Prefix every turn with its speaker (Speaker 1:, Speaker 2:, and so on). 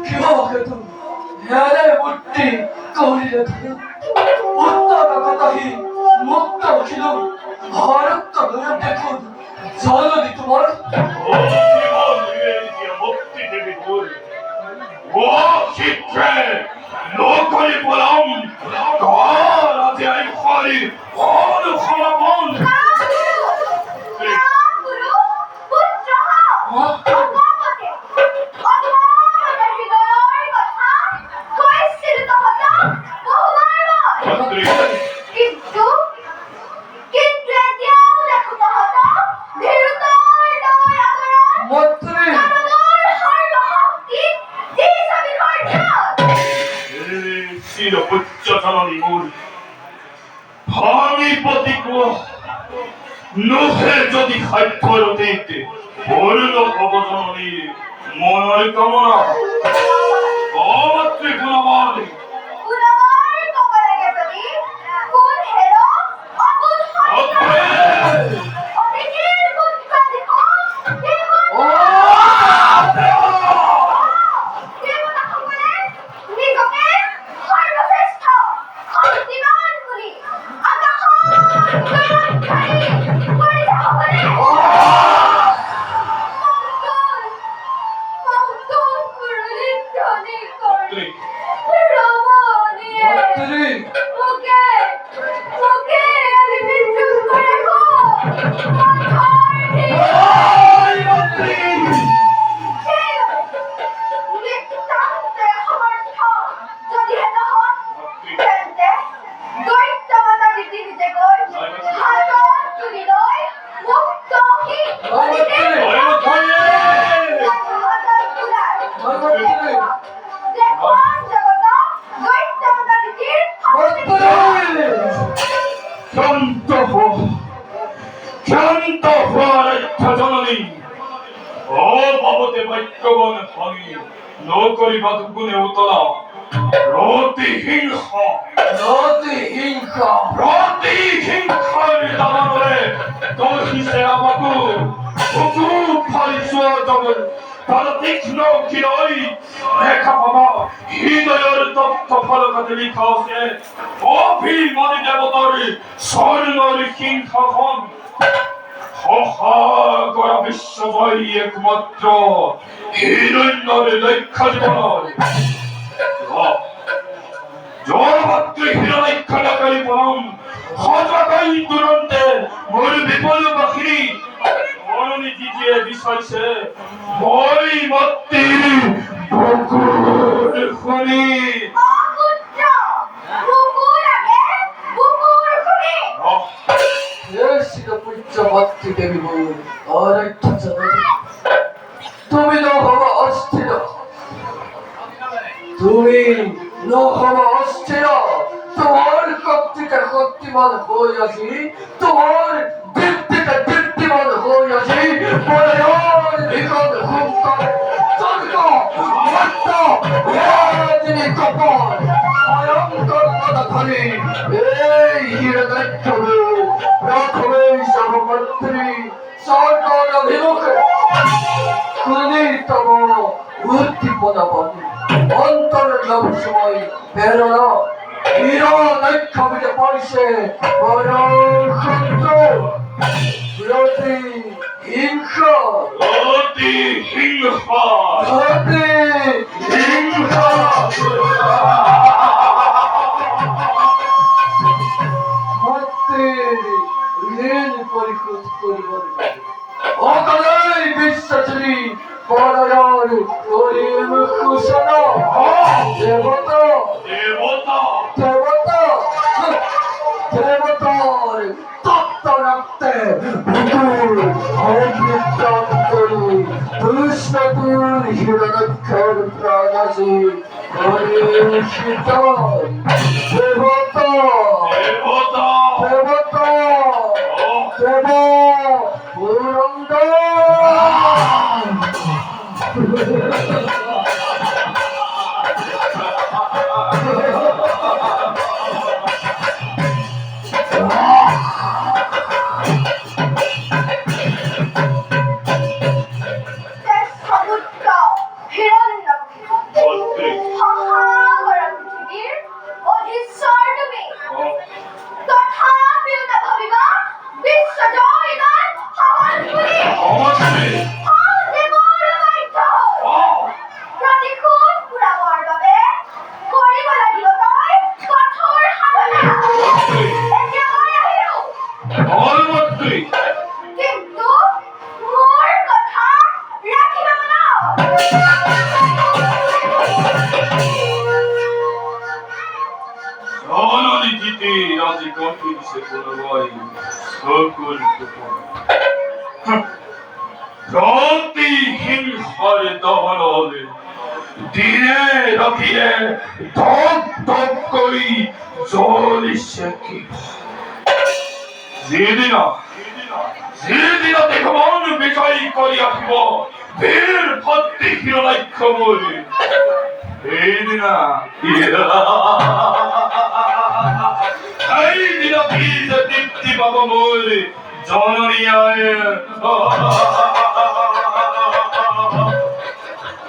Speaker 1: 기억해도 해내 못디 거리를 가는 웃다가 가다히 먹다 기름 어렵다 노력했군 저는 또 말을
Speaker 2: 어디만 위에지야 먹지 되겠군 와시트레 너까지 보람 가라지 아이파리 어느 하나만 Sino pucciatano di muri Pami potico No se yo di haitoro tente Olu no kobozono ni Monori kamona Omatsu kunamari Nokori batukune utala Roti hinka ni damanore Dohi se abaku Buku parisua jamun Paratik no kiroi Neka mama Hino yoru topalo kateli kaose Opi mani demotori Soru nori hinka hon Haha, gora bishavai ekmatro Hirun nori lekkajimana Jorbattu hiranai kadakari panam Hajakai durante Moru bipolu bakhiri Moru ni dijiye bisaise Moi matti Bukur khuni
Speaker 1: 예시가 불자 맞게 되고 어를 터져나지 তুমি নহবা অস্থির তুমি নহবা অস্থির তোমার কপ্তিটা কপ্তিমান হইয়াছি তোমার দীপ্তিটা দীপ্তিমান হইয়াছি বলয়র নিকট হুঙ্কার চন্দ্র মত্ত রাজনী কপল ভয়ঙ্কর পদাধারী এই হিরদাক্ষবে প্রথমে সর্বমন্ত্রী সরকার অভিমুখে খুনিতম উদ্দীপনা বনে অন্তরের লব সময় বেরোনো হিরো নৈক্ষবিতে পরিষে বড় ক্ষুদ্র রতি হিংসা
Speaker 2: Roti hinha
Speaker 1: রতি হিংসা মতের ঋণ পরিশোধ করিবার অকালেই বিশ্বাসী পরায়ণ করিম কুশল দেবতা দেবতার তত্ত্ব রাখতে বিপুল অমৃতান করি কৃষ্ণপুর হিরণক্ষর প্রাণাসী করিম শীতল দেবতা পুরন্দ
Speaker 2: আজ কঠিন সে কোনো ভয় সকল প্রতিহীন হরে দহন হবে দিনে রাতিয়ে ধপ ধপ করি জ্বলিছে কি যেদিন দেখমন বিষয় করি আসব বীর ভক্তি হিরণাক্ষ বলি এইদিনা এইদিনা বীজ দীপ্তি বাবা বলি জননী আয়